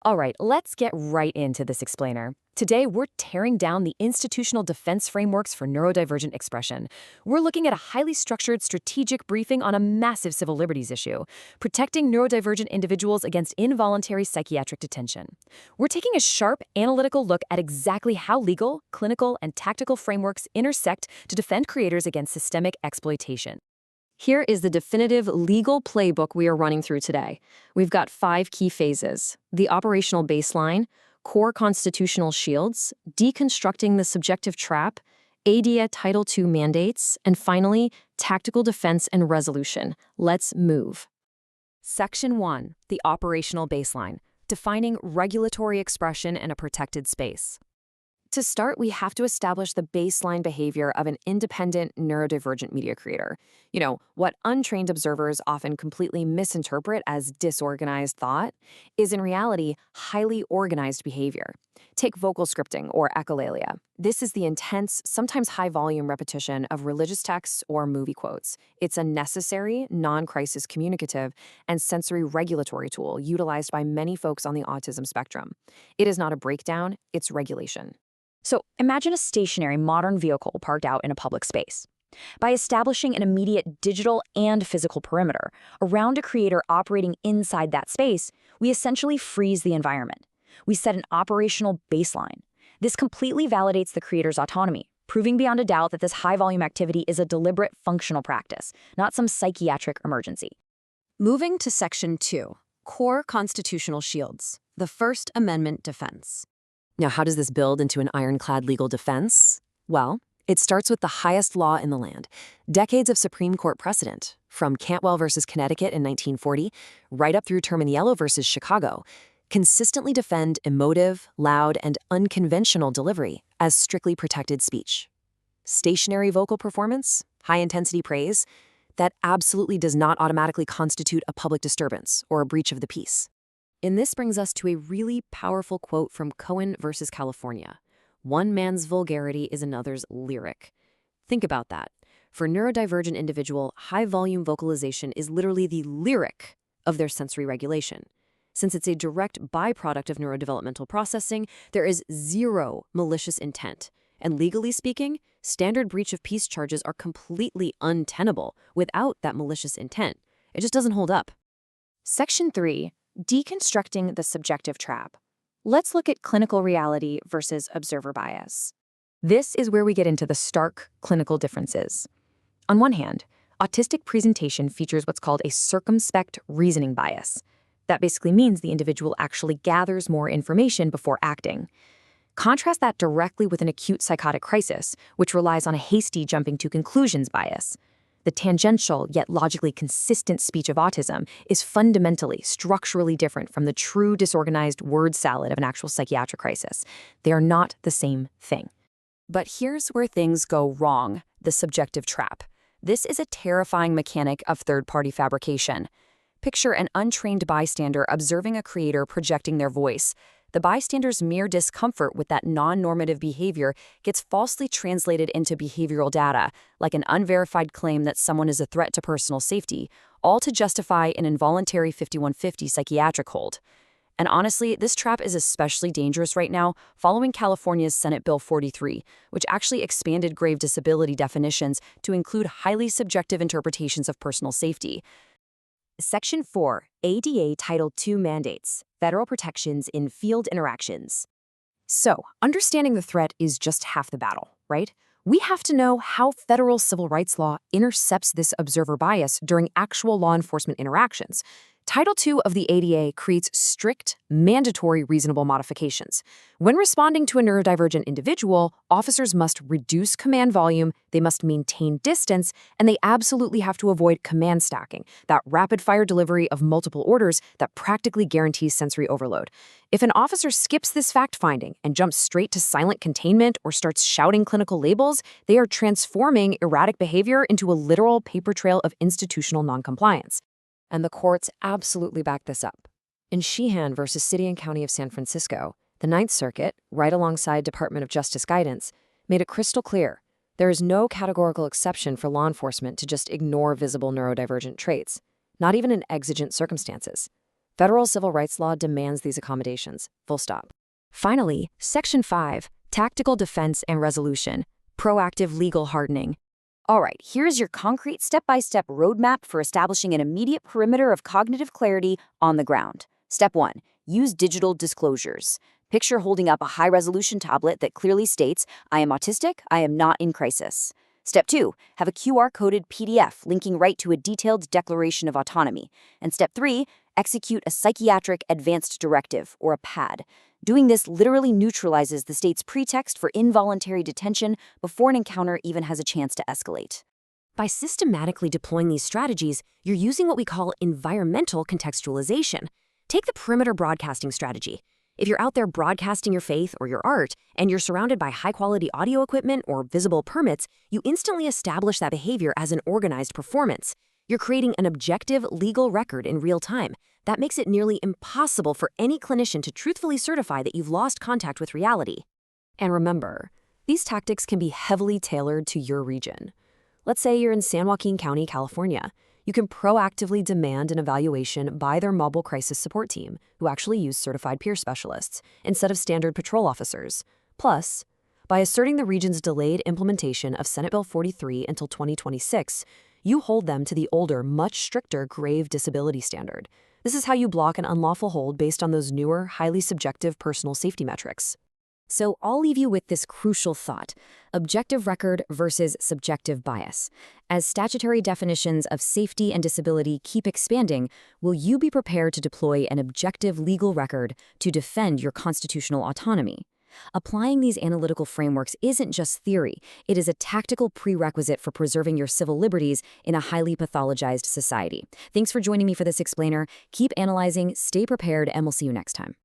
All right, let's get right into this explainer. Today, we're tearing down the institutional defense frameworks for neurodivergent expression. We're looking at a highly structured strategic briefing on a massive civil liberties issue, protecting neurodivergent individuals against involuntary psychiatric detention. We're taking a sharp, analytical look at exactly how legal, clinical, and tactical frameworks intersect to defend creators against systemic exploitation. Here is the definitive legal playbook we are running through today. We've got 5 key phases: the operational baseline, core constitutional shields, deconstructing the subjective trap, ADA Title II mandates, and finally, tactical defense and resolution. Let's move. Section 1, the operational baseline, defining regulatory expression in a protected space. To start, we have to establish the baseline behavior of an independent neurodivergent media creator. What untrained observers often completely misinterpret as disorganized thought is in reality highly organized behavior. Take vocal scripting or echolalia. This is the intense, sometimes high-volume repetition of religious texts or movie quotes. It's a necessary, non-crisis communicative and sensory regulatory tool utilized by many folks on the autism spectrum. It is not a breakdown, it's regulation. So imagine a stationary modern vehicle parked out in a public space. By establishing an immediate digital and physical perimeter around a creator operating inside that space, we essentially freeze the environment. We set an operational baseline. This completely validates the creator's autonomy, proving beyond a doubt that this high-volume activity is a deliberate functional practice, not some psychiatric emergency. Moving to Section 2, core constitutional shields, the First Amendment defense. Now, how does this build into an ironclad legal defense? Well, it starts with the highest law in the land. Decades of Supreme Court precedent, from Cantwell versus Connecticut in 1940, right up through Terminiello versus Chicago, consistently defend emotive, loud, and unconventional delivery as strictly protected speech. Stationary vocal performance, high-intensity praise, that absolutely does not automatically constitute a public disturbance or a breach of the peace. And this brings us to a really powerful quote from Cohen versus California. One man's vulgarity is another's lyric. Think about that. For a neurodivergent individual, high-volume vocalization is literally the lyric of their sensory regulation. Since it's a direct byproduct of neurodevelopmental processing, there is zero malicious intent. And legally speaking, standard breach of peace charges are completely untenable without that malicious intent. It just doesn't hold up. Section 3, deconstructing the subjective trap. Let's look at clinical reality versus observer bias. This is where we get into the stark clinical differences. On one hand, autistic presentation features what's called a circumspect reasoning bias. That basically means the individual actually gathers more information before acting. Contrast that directly with an acute psychotic crisis, which relies on a hasty jumping to conclusions bias. The tangential yet logically consistent speech of autism is fundamentally, structurally different from the true disorganized word salad of an actual psychiatric crisis. They are not the same thing. But here's where things go wrong: the subjective trap. This is a terrifying mechanic of third-party fabrication. Picture an untrained bystander observing a creator projecting their voice. The bystander's mere discomfort with that non-normative behavior gets falsely translated into behavioral data, like an unverified claim that someone is a threat to personal safety, all to justify an involuntary 5150 psychiatric hold. And honestly, this trap is especially dangerous right now following California's Senate Bill 43, which actually expanded grave disability definitions to include highly subjective interpretations of personal safety. Section 4, ADA Title II mandates, federal protections in field interactions. So, understanding the threat is just half the battle, right? We have to know how federal civil rights law intercepts this observer bias during actual law enforcement interactions. Title II of the ADA creates strict, mandatory reasonable modifications. When responding to a neurodivergent individual, officers must reduce command volume, they must maintain distance, and they absolutely have to avoid command stacking, that rapid-fire delivery of multiple orders that practically guarantees sensory overload. If an officer skips this fact-finding and jumps straight to silent containment or starts shouting clinical labels, they are transforming erratic behavior into a literal paper trail of institutional noncompliance. And the courts absolutely back this up. In Sheehan versus City and County of San Francisco, the Ninth Circuit, right alongside Department of Justice guidance, made it crystal clear there is no categorical exception for law enforcement to just ignore visible neurodivergent traits, not even in exigent circumstances. Federal civil rights law demands these accommodations. Full stop. Finally, Section 5, Tactical Defense and Resolution, Proactive Legal Hardening. All right, here's your concrete step-by-step roadmap for establishing an immediate perimeter of cognitive clarity on the ground. Step 1. Use digital disclosures. Picture holding up a high-resolution tablet that clearly states, I am autistic, I am not in crisis. Step 2. Have a QR-coded PDF linking right to a detailed declaration of autonomy. And Step 3. Execute a Psychiatric Advanced Directive, or a PAD. Doing this literally neutralizes the state's pretext for involuntary detention before an encounter even has a chance to escalate. By systematically deploying these strategies, you're using what we call environmental contextualization. Take the perimeter broadcasting strategy. If you're out there broadcasting your faith or your art, and you're surrounded by high-quality audio equipment or visible permits, you instantly establish that behavior as an organized performance. You're creating an objective legal record in real time. That makes it nearly impossible for any clinician to truthfully certify that you've lost contact with reality. And remember, these tactics can be heavily tailored to your region. Let's say you're in San Joaquin County, California. You can proactively demand an evaluation by their mobile crisis support team, who actually use certified peer specialists, instead of standard patrol officers. Plus, by asserting the region's delayed implementation of Senate Bill 43 until 2026, you hold them to the older, much stricter grave disability standard. This is how you block an unlawful hold based on those newer, highly subjective personal safety metrics. So I'll leave you with this crucial thought: objective record versus subjective bias. As statutory definitions of safety and disability keep expanding, will you be prepared to deploy an objective legal record to defend your constitutional autonomy? Applying these analytical frameworks isn't just theory, it is a tactical prerequisite for preserving your civil liberties in a highly pathologized society. Thanks for joining me for this explainer. Keep analyzing, stay prepared, and we'll see you next time.